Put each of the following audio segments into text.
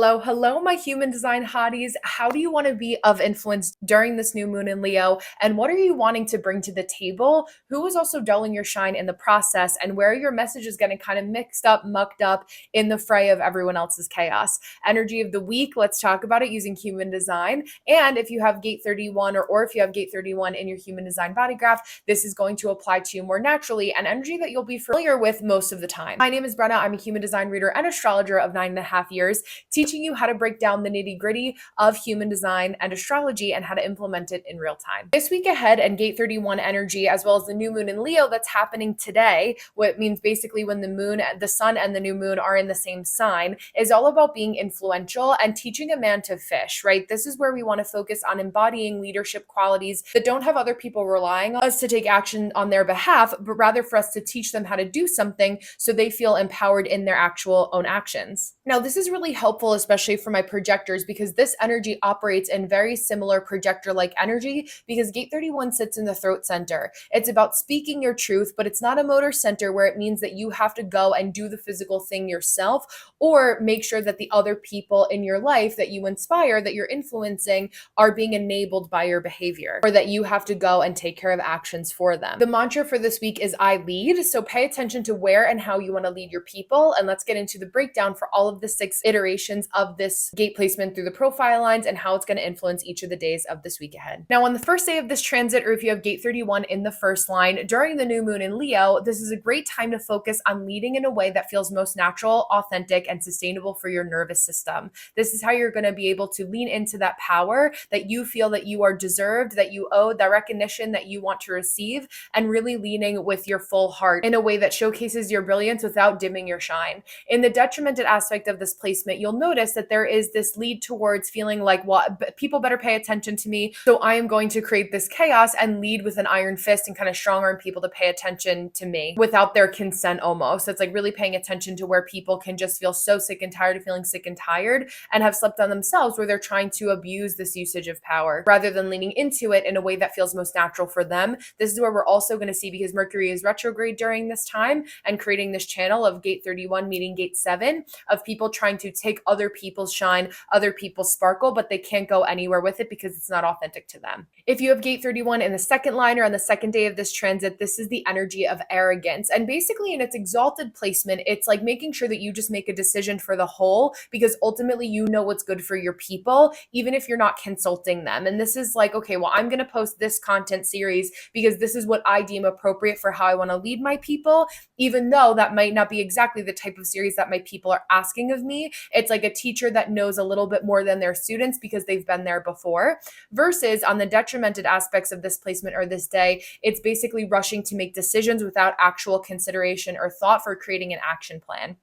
Hello, hello, my human design hotties. How do you want to be of influence during this new moon in Leo? And what are you wanting to bring to the table? Who is also dulling your shine in the process? And where are your messages getting kind of mixed up, mucked up in the fray of everyone else's chaos? Energy of the week, let's talk about it using human design. And if you have gate 31 or if you have gate 31 in your human design body graph, this is going to apply to you more naturally and energy that you'll be familiar with most of the time. My name is Brenna. I'm a human design reader and astrologer of 9.5 years, teaching you how to break down the nitty-gritty of human design and astrology and how to implement it in real time. This week ahead and gate 31 energy, as well as the new moon in Leo that's happening today, what means basically when the sun and the new moon are in the same sign, is all about being influential and teaching a man to fish, right? This is where we want to focus on embodying leadership qualities that don't have other people relying on us to take action on their behalf, but rather for us to teach them how to do something so they feel empowered in their actual own actions. Now, this is really helpful, especially for my projectors, because this energy operates in very similar projector-like energy because gate 31 sits in the throat center. It's about speaking your truth, but it's not a motor center where it means that you have to go and do the physical thing yourself or make sure that the other people in your life that you inspire, that you're influencing, are being enabled by your behavior, or that you have to go and take care of actions for them. The mantra for this week is I lead, so pay attention to where and how you want to lead your people, and let's get into the breakdown for all of the 6 iterations of this gate placement through the profile lines and how it's going to influence each of the days of this week ahead. Now, on the first day of this transit, or if you have gate 31 in the first line, during the new moon in Leo, this is a great time to focus on leading in a way that feels most natural, authentic, and sustainable for your nervous system. This is how you're going to be able to lean into that power that you feel that you are deserved, that you owe, the recognition that you want to receive, and really leaning with your full heart in a way that showcases your brilliance without dimming your shine. In the detrimented aspect of this placement, you'll notice that there is this lead towards feeling like, well, people better pay attention to me, so I am going to create this chaos and lead with an iron fist and kind of strong arm people to pay attention to me without their consent almost. It's like really paying attention to where people can just feel so sick and tired of feeling sick and tired and have slept on themselves, where they're trying to abuse this usage of power rather than leaning into it in a way that feels most natural for them. This is where we're also going to see, because Mercury is retrograde during this time and creating this channel of gate 31 meeting gate 7 of people trying to take other people's shine, other people's sparkle, but they can't go anywhere with it because it's not authentic to them. If you have gate 31 in the second line or on the second day of this transit, this is the energy of arrogance. And basically in its exalted placement, it's like making sure that you just make a decision for the whole, because ultimately you know what's good for your people, even if you're not consulting them. And this is like, okay, well, I'm going to post this content series because this is what I deem appropriate for how I want to lead my people, even though that might not be exactly the type of series that my people are asking of me. It's like a teacher that knows a little bit more than their students because they've been there before. Versus on the detrimented aspects of this placement or this day, it's basically rushing to make decisions without actual consideration or thought for creating an action plan.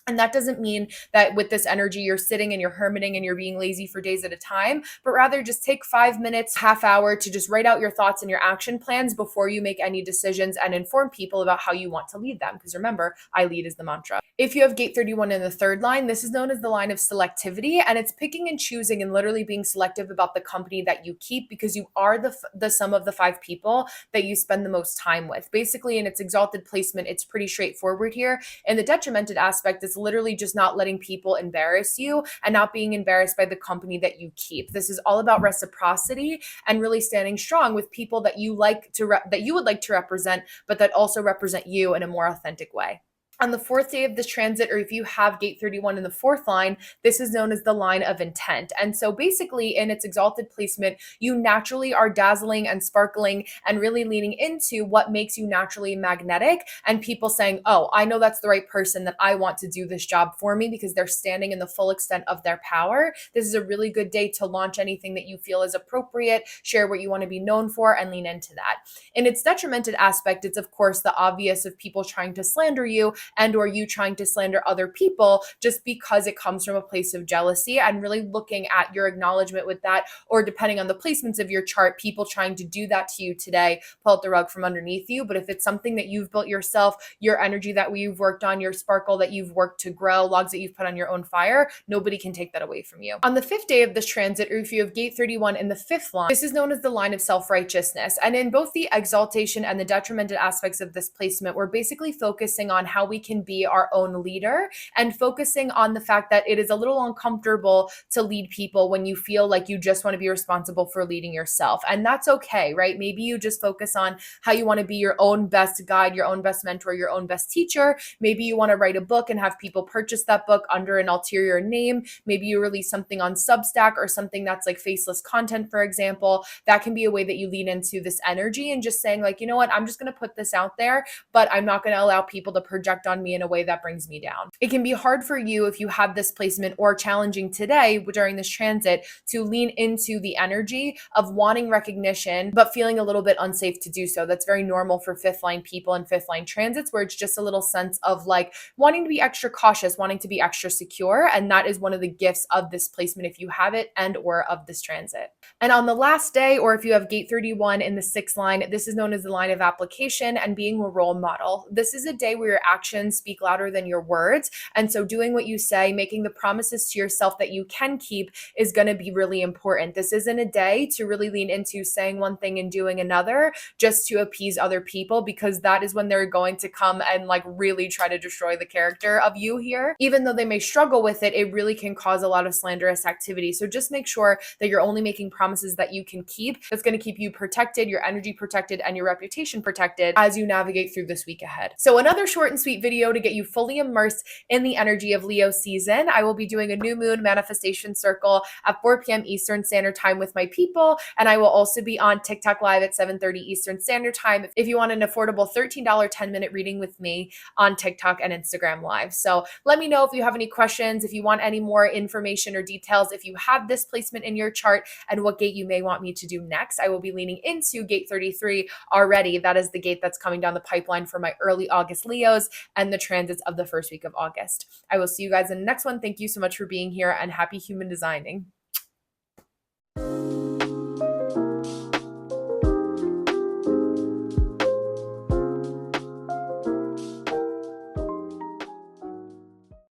And that doesn't mean that with this energy, you're sitting and you're hermiting and you're being lazy for days at a time, but rather just take 5 minutes, half hour to just write out your thoughts and your action plans before you make any decisions and inform people about how you want to lead them. Because remember, I lead is the mantra. If you have gate 31 in the third line, this is known as the line of selectivity, and it's picking and choosing and literally being selective about the company that you keep, because you are the sum of the 5 people that you spend the most time with. Basically, in its exalted placement, it's pretty straightforward here. In the detrimented aspect, it's literally just not letting people embarrass you and not being embarrassed by the company that you keep. This is all about reciprocity and really standing strong with people that you like to that you would like to represent, but that also represent you in a more authentic way. On the fourth day of this transit, or if you have gate 31 in the fourth line, this is known as the line of intent. And so basically in its exalted placement, you naturally are dazzling and sparkling and really leaning into what makes you naturally magnetic, and people saying, oh, I know that's the right person, that I want to do this job for me, because they're standing in the full extent of their power. This is a really good day to launch anything that you feel is appropriate, share what you want to be known for, and lean into that. In its detrimented aspect, it's of course the obvious of people trying to slander you and or you trying to slander other people just because it comes from a place of jealousy, and really looking at your acknowledgement with that, or depending on the placements of your chart, people trying to do that to you today, pull out the rug from underneath you. But if it's something that you've built yourself, your energy that you've worked on, your sparkle that you've worked to grow, logs that you've put on your own fire, nobody can take that away from you. On the fifth day of this transit, or if you have gate 31 in the fifth line, this is known as the line of self-righteousness. And in both the exaltation and the detrimented aspects of this placement, we're basically focusing on how we we can be our own leader, and focusing on the fact that it is a little uncomfortable to lead people when you feel like you just want to be responsible for leading yourself. And that's okay, right? Maybe you just focus on how you want to be your own best guide, your own best mentor, your own best teacher. Maybe you want to write a book and have people purchase that book under an ulterior name. Maybe you release something on Substack or something that's like faceless content, for example. That can be a way that you lean into this energy and just saying, like, you know what, I'm just going to put this out there, but I'm not going to allow people to project on me in a way that brings me down. It can be hard for you if you have this placement, or challenging today during this transit, to lean into the energy of wanting recognition, but feeling a little bit unsafe to do so. That's very normal for fifth line people and fifth line transits, where it's just a little sense of like wanting to be extra cautious, wanting to be extra secure. And that is one of the gifts of this placement if you have it, and or of this transit. And on the last day, or if you have gate 31 in the sixth line, this is known as the line of application and being a role model. This is a day where your actions speak louder than your words. And so doing what you say, making the promises to yourself that you can keep, is going to be really important. This isn't a day to really lean into saying one thing and doing another just to appease other people, because that is when they're going to come and like really try to destroy the character of you here. Even though they may struggle with it, it really can cause a lot of slanderous activity. So just make sure that you're only making promises that you can keep. That's going to keep you protected, your energy protected, and your reputation protected as you navigate through this week ahead. So another short and sweet video to get you fully immersed in the energy of Leo season. I will be doing a new moon manifestation circle at 4 p.m. Eastern Standard Time with my people, and I will also be on TikTok live at 7:30 Eastern Standard Time if you want an affordable $13 10-minute reading with me on TikTok and Instagram live. So let me know if you have any questions, if you want any more information or details, if you have this placement in your chart, and what gate you may want me to do next. I will be leaning into gate 33 already. That is the gate that's coming down the pipeline for my early August Leos and the transits of the first week of August. I will see you guys in the next one. Thank you so much for being here, and happy human designing.